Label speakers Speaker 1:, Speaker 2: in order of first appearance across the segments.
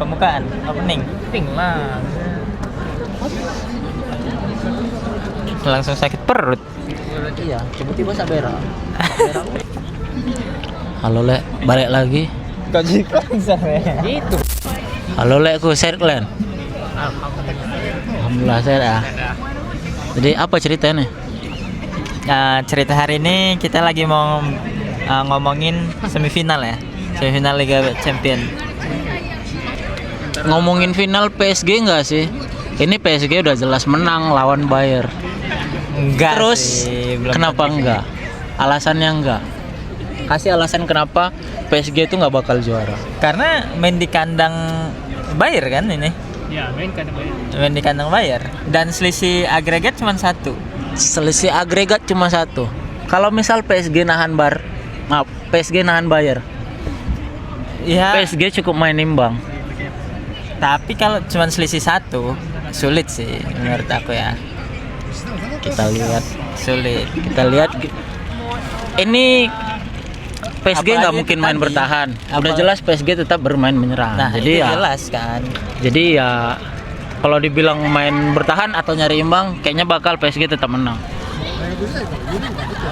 Speaker 1: pembukaan, opening.
Speaker 2: Ting lah.
Speaker 1: Langsung sakit perut.
Speaker 2: Iya, tiba-tiba Sabera.
Speaker 3: Halo Lek, balik lagi.
Speaker 1: Kok jadi konser ya?
Speaker 2: Itu.
Speaker 3: Halo Lek, ku share kalian. Alhamdulillah sehat ya. Jadi apa ceritanya?
Speaker 1: Nah, cerita hari ini kita lagi mau ngomongin semifinal ya. Semifinal Liga Champion.
Speaker 3: Ngomongin final PSG enggak sih? Ini PSG udah jelas menang lawan Bayern.
Speaker 1: Enggak
Speaker 3: Terus
Speaker 1: sih, belum
Speaker 3: kenapa
Speaker 1: tentu.
Speaker 3: enggak? Alasannya enggak? Kasih alasan kenapa PSG itu nggak bakal juara.
Speaker 1: Karena main di kandang Bayer kan ini.
Speaker 2: Ya, main kan Bayer.
Speaker 1: Main di kandang Bayer dan selisih agregat cuma 1.
Speaker 3: Selisih agregat cuma 1. Kalau misal PSG nahan PSG nahan Bayern,
Speaker 1: Ya,
Speaker 3: PSG cukup main imbang.
Speaker 1: tapi kalau cuma selisih 1 sulit sih menurut aku ya.
Speaker 3: Kita lihat,
Speaker 1: Sulit.
Speaker 3: ini PSG nggak
Speaker 1: Apalagi
Speaker 3: mungkin
Speaker 1: itu
Speaker 3: main
Speaker 1: tadi.
Speaker 3: bertahan. Udah jelas PSG tetap bermain menyerang.
Speaker 1: Nah,
Speaker 3: jadi
Speaker 1: itu
Speaker 3: ya,
Speaker 1: jelas kan.
Speaker 3: jadi ya kalau dibilang main bertahan atau nyari imbang, kayaknya bakal PSG tetap menang.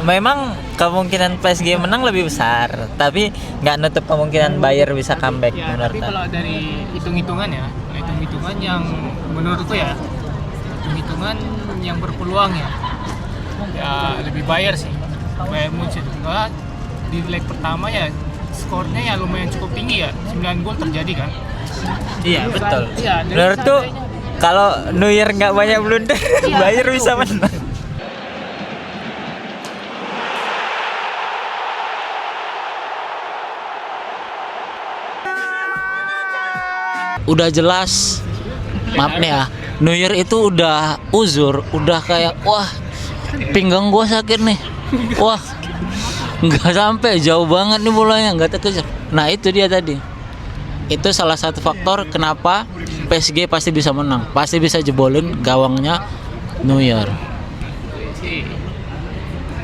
Speaker 1: Memang kemungkinan PSG menang lebih besar, tapi nggak nutup kemungkinan Bayer bisa comeback
Speaker 2: Ya,
Speaker 1: menurut
Speaker 2: tapi
Speaker 1: aku.
Speaker 2: kalau dari hitung-hitungan ya, hitung-hitungan yang menurutku ya, hitung-hitungan yang berpeluang ya lebih Bayern sih. Bayern Munchen juga di leg pertama ya skornya ya lumayan cukup tinggi ya, 9 gol terjadi kan.
Speaker 1: Iya betul.
Speaker 2: Iya, dari
Speaker 1: Menurutku
Speaker 2: seandainya-
Speaker 1: kalau Neuer nggak banyak blunder,
Speaker 2: Iya,
Speaker 1: Bayer
Speaker 2: betul.
Speaker 1: bisa menang.
Speaker 3: Udah jelas, maaf nih ya, Neuer itu udah uzur, udah kayak wah pinggang gua sakit nih, wah nggak sampai jauh banget nih bolanya, nggak terkejar. Nah itu dia tadi, itu salah satu faktor kenapa PSG pasti bisa menang, pasti bisa jebolin gawangnya Neuer.
Speaker 2: sih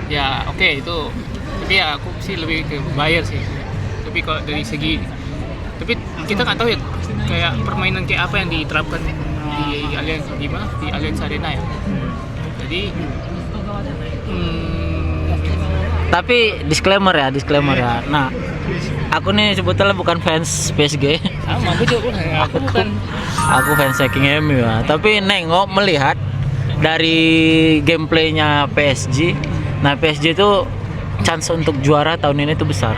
Speaker 2: ya oke itu, tapi ya aku sih lebih ke Bayern sih. Tapi kalau dari segi, tapi kita nggak tahu ya kayak permainan kayak apa yang diterapkan di Allianz di Allianz Arena ya. Jadi
Speaker 3: Tapi disclaimer ya. Nah, aku nih sebetulnya bukan fans PSG.
Speaker 2: sama aku juga aku bukan.
Speaker 3: Aku fans saking MU ya. Tapi nengok melihat dari gameplaynya PSG, nah PSG itu chance untuk juara tahun ini tuh besar.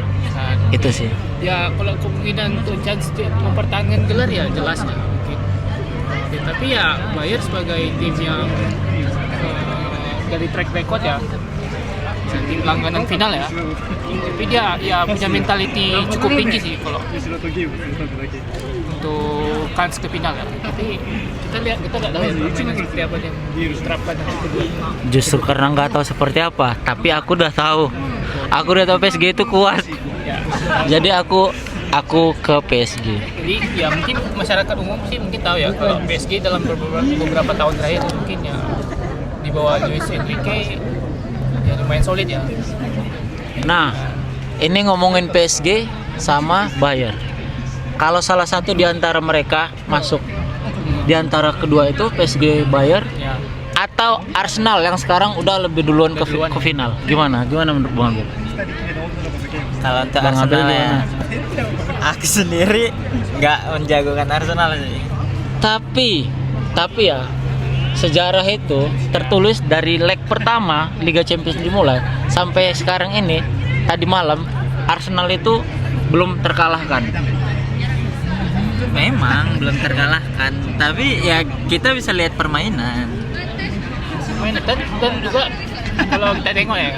Speaker 3: Itu sih.
Speaker 2: Ya kalau kemungkinan untuk chance untuk mempertahankan gelar ya jelas ya mungkin. Ya, tapi ya Bayern sebagai tim yang dari track record ya tim langganan final ya, tapi dia ya punya mentality cukup tinggi sih kalau untuk kans ke final ya. Tapi kita nggak tahu ya permainan seperti apa yang diterapkan kedua.
Speaker 3: Justru karena nggak tahu seperti apa, tapi aku udah tahu. Aku udah tahu PSG itu kuat.
Speaker 2: Ya,
Speaker 3: Jadi aku ke PSG.
Speaker 2: jadi ya mungkin masyarakat umum sih mungkin tahu ya kalau PSG dalam beberapa tahun terakhir mungkin ya di bawah Luis Enrique ya lumayan solid ya.
Speaker 3: Nah, ini ngomongin PSG sama Bayern. Kalau salah satu di antara mereka masuk di antara kedua itu PSG Bayern
Speaker 2: Ya,
Speaker 3: atau Arsenal yang sekarang udah lebih duluan ke final. Gimana menurut Bang Abel?
Speaker 1: Kalau untuk
Speaker 3: Bang Abel
Speaker 1: Arsenal ya,
Speaker 3: gimana?
Speaker 1: aku sendiri nggak menjagokan Arsenal sih.
Speaker 3: Tapi ya sejarah itu tertulis dari leg pertama Liga Champions dimulai sampai sekarang ini tadi malam Arsenal itu belum terkalahkan.
Speaker 1: Memang belum terkalahkan, tapi ya kita bisa lihat permainan.
Speaker 2: dan juga kalau kita tengok ya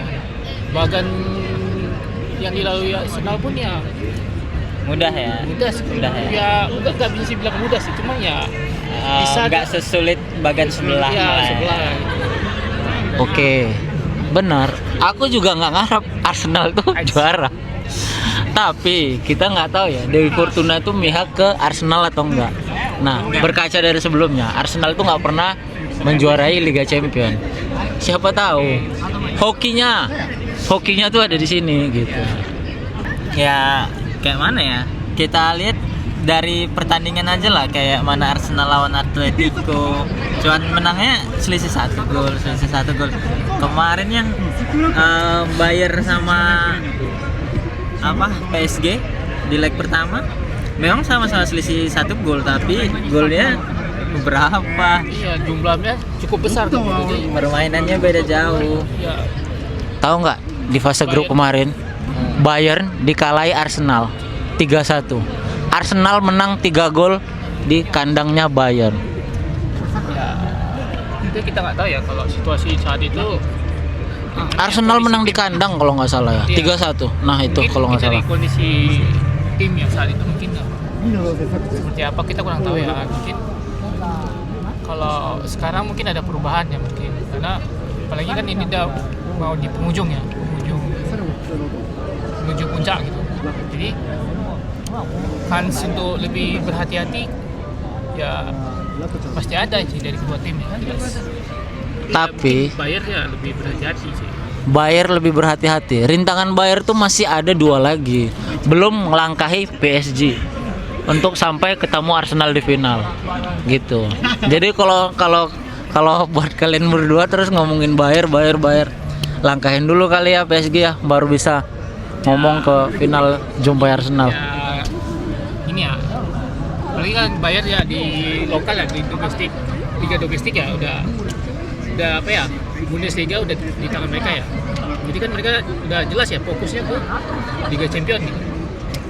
Speaker 2: bagan yang dilalui Arsenal pun ya
Speaker 1: Mudah ya.
Speaker 2: mudah sih.
Speaker 1: Mudah ya.
Speaker 2: Ya nggak bisa bilang mudah sih, cuma ya bisa
Speaker 1: Nggak sesulit bagian sebelah.
Speaker 2: ya
Speaker 1: malah ya.
Speaker 2: sebelah.
Speaker 3: Oke, benar. Aku juga nggak ngarep Arsenal tuh juara. Tapi kita nggak tahu ya Dewi Fortuna itu mihak ke Arsenal atau enggak. Nah, berkaca dari sebelumnya, Arsenal itu nggak pernah menjuarai Liga Champion. Siapa tahu hokinya tuh ada di sini gitu.
Speaker 1: Ya kayak mana ya? Kita lihat dari pertandingan aja lah, kayak mana Arsenal lawan Atletico, cuman menangnya selisih 1 gol. Kemarin yang Bayern sama PSG di leg pertama memang sama-sama selisih 1 gol, tapi golnya berapa?
Speaker 2: Iya, jumlahnya cukup besar tuh. Jadi
Speaker 1: Permainannya beda jauh.
Speaker 2: ya
Speaker 3: Tahu nggak di fase grup kemarin Bayern dikalahi Arsenal 3-1. Arsenal menang 3 gol di kandangnya Bayern.
Speaker 2: itu kita nggak tahu ya kalau situasi saat itu.
Speaker 3: Arsenal menang di kandang kalau nggak salah ya,
Speaker 2: Iya.
Speaker 3: 3-1. Nah itu
Speaker 2: Mungkin
Speaker 3: kalau nggak
Speaker 2: dari
Speaker 3: salah.
Speaker 2: kondisi tim yang saat itu mungkin seperti apa kita kurang tahu ya. Mungkin kalau sekarang mungkin ada perubahan ya mungkin, karena apalagi kan ini udah mau di penghujung ya, menuju puncak gitu. Jadi kans untuk lebih berhati-hati ya pasti ada sih dari kedua tim ya, jelas.
Speaker 3: Tapi
Speaker 2: Bayern ya lebih berhati-hati sih.
Speaker 3: Bayern lebih berhati-hati. Rintangan Bayern tuh masih ada 2 lagi, belum melangkahi PSG untuk sampai ketemu Arsenal di final, gitu. Jadi kalau buat kalian berdua terus ngomongin Bayern, langkahin dulu kali ya PSG ya, baru bisa ngomong ke final jumpai Arsenal.
Speaker 2: Ya ini ya, apalagi kan Bayern ya di lokal ya, di domestik, liga domestik ya udah apa ya, Bundesliga udah di tangan mereka ya. Jadi kan mereka udah jelas ya fokusnya ke Liga Champions gitu.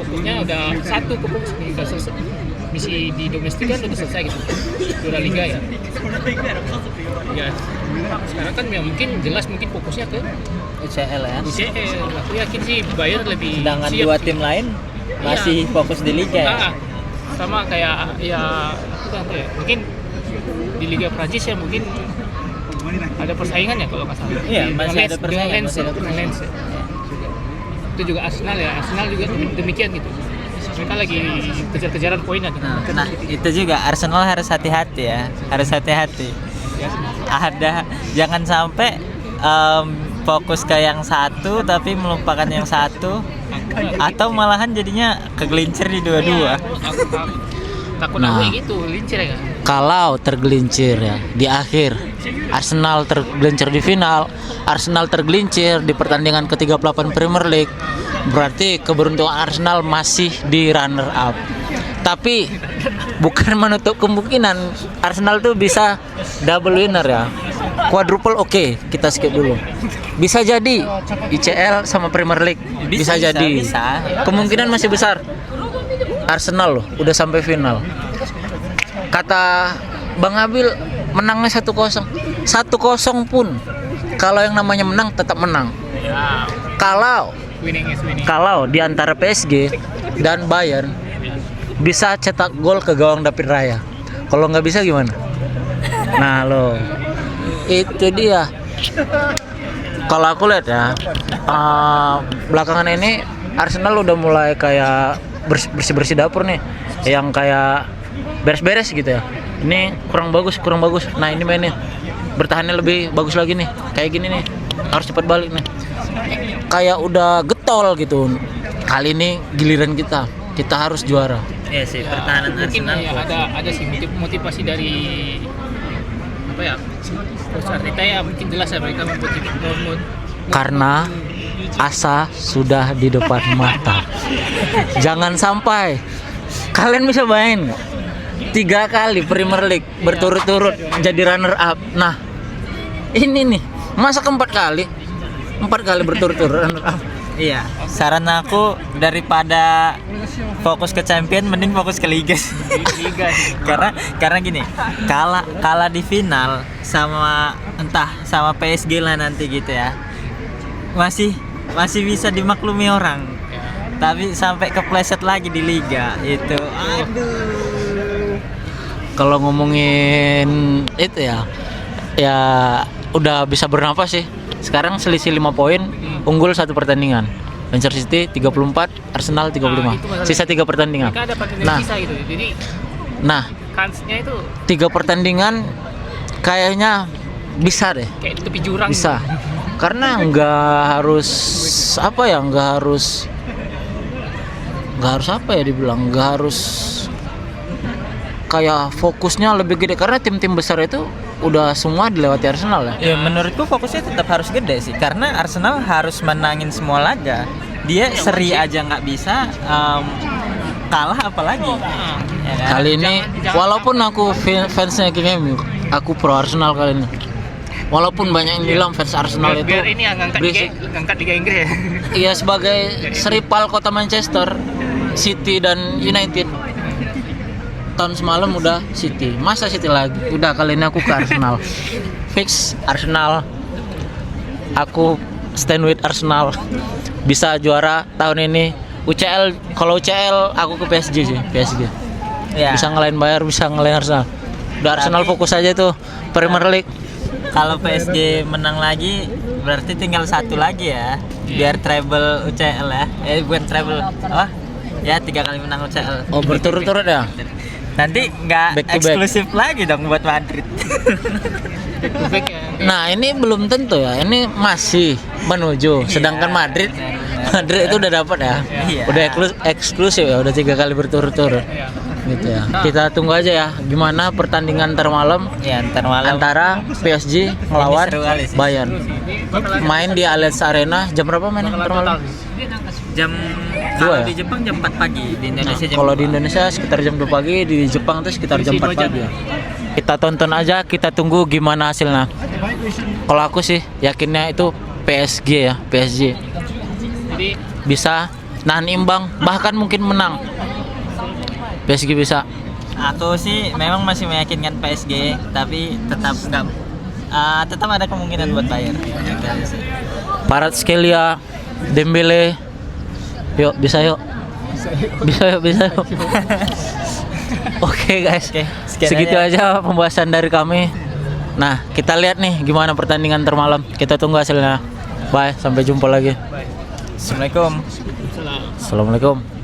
Speaker 2: Fokusnya udah satu fokus udah selesai. Misi di domestik kan udah selesai gitu. Juara liga ya. Ya. Sekarang kan ya mungkin jelas mungkin fokusnya ke
Speaker 1: UCL ya.
Speaker 2: UCL. Aku yakin sih Bayern lebih
Speaker 1: Sedangkan
Speaker 2: siap.
Speaker 1: 2 tim lain masih fokus di liga ya.
Speaker 2: Sama kayak ya aku nggak tahu ya. Mungkin di Liga Prancis ya mungkin ada persaingan ya kalau nggak salah.
Speaker 1: Iya,
Speaker 2: Di-
Speaker 1: masih
Speaker 2: dengan
Speaker 1: ada persaingan,
Speaker 2: Lens,
Speaker 1: masih ada
Speaker 2: dengan
Speaker 1: persaingan.
Speaker 2: Lens ya. Itu juga Arsenal ya. Arsenal juga demikian gitu. Mereka lagi kejar-kejaran poin aja.
Speaker 1: Nah, itu juga Arsenal harus hati-hati ya, harus hati-hati. Ada, jangan sampai fokus ke yang satu tapi melupakan yang satu, atau malahan jadinya kegelincir di dua-dua.
Speaker 2: Takut
Speaker 3: Nah.
Speaker 2: aku kayak gitu, lincir ya.
Speaker 3: Kalau tergelincir ya di akhir, Arsenal tergelincir di final, Arsenal tergelincir di pertandingan ke-38 Premier League, berarti keberuntungan Arsenal masih di runner up. Tapi bukan menutup kemungkinan Arsenal tuh bisa double winner ya. Quadruple oke, kita skip dulu. Bisa jadi ICL sama Premier League, bisa jadi.
Speaker 1: bisa.
Speaker 3: Kemungkinan masih besar. Arsenal loh udah sampai final. Kata Bang Abil menangnya 1-0. 1-0 pun kalau yang namanya menang tetap menang.
Speaker 2: Ya,
Speaker 3: Kalau
Speaker 2: winning is winning.
Speaker 3: di antara PSG dan Bayern bisa cetak gol ke gawang David Raya. Kalau nggak bisa gimana? Nah lo itu dia. Kalau aku lihat ya, belakangan ini Arsenal udah mulai kayak bersih dapur nih, yang kayak beres-beres gitu ya. Ini kurang bagus. Nah ini mainnya bertahannya lebih bagus lagi nih. Kayak gini nih, harus cepat balik nih. Kayak udah getol gitu. Kali ini giliran kita harus juara.
Speaker 1: Iya sih,
Speaker 2: Ya,
Speaker 1: pertahanan
Speaker 2: mungkin
Speaker 1: Arsenal.
Speaker 2: ya ada sih motivasi dari apa ya, Coach Arteta ya, mungkin jelas ya mereka
Speaker 3: Karena asa sudah di depan mata. Jangan sampai kalian bisa bayangin nggak? 3 kali Premier League berturut-turut jadi runner up. Nah ini nih, masa ke-4 kali berturut-turut runner up.
Speaker 1: Iya, saran aku daripada fokus ke champion mending fokus ke liga.
Speaker 2: liga sih.
Speaker 1: karena gini, kalah di final sama PSG lah nanti gitu ya. Masih bisa dimaklumi orang.
Speaker 2: Ya.
Speaker 1: Tapi sampai kepleset lagi di liga itu. Aduh.
Speaker 3: Kalau ngomongin itu ya udah bisa bernapas sih. Sekarang selisih 5 poin, unggul 1 pertandingan. Manchester City 34, Arsenal 35.
Speaker 2: Nah, itu masalah.
Speaker 3: Sisa 3 pertandingan.
Speaker 2: Mereka ada pertandingan
Speaker 3: Nah,
Speaker 2: sisa gitu. Jadi
Speaker 3: nah,
Speaker 2: kansnya itu
Speaker 3: 3 pertandingan kayaknya bisa deh.
Speaker 2: kayak di tepi jurang.
Speaker 3: Bisa.
Speaker 2: Gitu.
Speaker 3: Karena nggak harus apa ya, nggak harus apa ya dibilang, nggak harus kayak fokusnya lebih gede karena tim-tim besar itu udah semua dilewati Arsenal ya.
Speaker 1: Ya menurutku fokusnya tetap harus gede sih karena Arsenal harus menangin semua laga. Dia seri aja nggak bisa, kalah apalagi. Ya kan?
Speaker 3: Kali ini walaupun aku fansnya King MU, aku pro Arsenal kali ini. Walaupun banyak yang bilang fans Arsenal itu
Speaker 2: biar ini yang
Speaker 3: berisik.
Speaker 2: ngangkat Liga Inggris ya.
Speaker 3: Iya, sebagai seripal kota Manchester City dan United. Tahun semalam udah City, masa City lagi? Udah, kali ini aku ke Arsenal. Fix Arsenal. Aku stand with Arsenal. Bisa juara tahun ini. UCL, kalau UCL aku ke PSG sih, PSG.
Speaker 1: Ya.
Speaker 3: Bisa ngelain Bayern, bisa ngelain Arsenal. Udah Arsenal fokus aja tuh Premier League.
Speaker 1: Kalau PSG menang lagi berarti tinggal satu lagi ya biar treble UCL ya. Bukan treble, ya 3 kali menang UCL.
Speaker 3: Oh, berturut-turut ya?
Speaker 1: Nanti nggak
Speaker 3: Back to back.
Speaker 1: eksklusif lagi dong buat Madrid.
Speaker 2: Back to back ya.
Speaker 3: Nah, ini belum tentu ya. Ini masih menuju. Sedangkan Madrid itu udah dapat ya.
Speaker 1: Iya.
Speaker 3: Udah eksklusif ya, udah 3 kali berturut-turut. Gitu ya. Kita tunggu aja ya gimana pertandingan ntar malam
Speaker 1: Ya ntar malam
Speaker 3: antara PSG ngelawan
Speaker 1: Ini seru kali sih.
Speaker 3: Bayern. Main di Allianz Arena jam berapa mainnya ntar malam?
Speaker 1: jam
Speaker 3: Dua
Speaker 1: kalau
Speaker 3: ya?
Speaker 1: di Jepang jam 4 pagi, di Indonesia jam
Speaker 3: Kalau di
Speaker 1: 2.
Speaker 3: Indonesia sekitar jam 2 pagi, di Jepang tuh sekitar jam 4 pagi ya. Kita tonton aja, kita tunggu gimana hasilnya. Kalau aku sih yakinnya itu PSG ya, PSG
Speaker 2: Jadi
Speaker 3: bisa nahan imbang, bahkan mungkin menang. PSG bisa.
Speaker 1: Aku sih memang masih meyakinkan PSG, tapi tetap nggak tetap ada kemungkinan buat Bayern. Gitu sih.
Speaker 3: Kvaratskhelia, Dembele, yuk bisa yuk. Bisa yuk. Oke guys,
Speaker 1: Oke, sekian
Speaker 3: segitu
Speaker 1: aja.
Speaker 3: aja pembahasan dari kami. Nah, kita lihat nih gimana pertandingan termalam. Kita tunggu hasilnya. Bye, sampai jumpa lagi.
Speaker 1: Assalamualaikum.
Speaker 3: Assalamualaikum.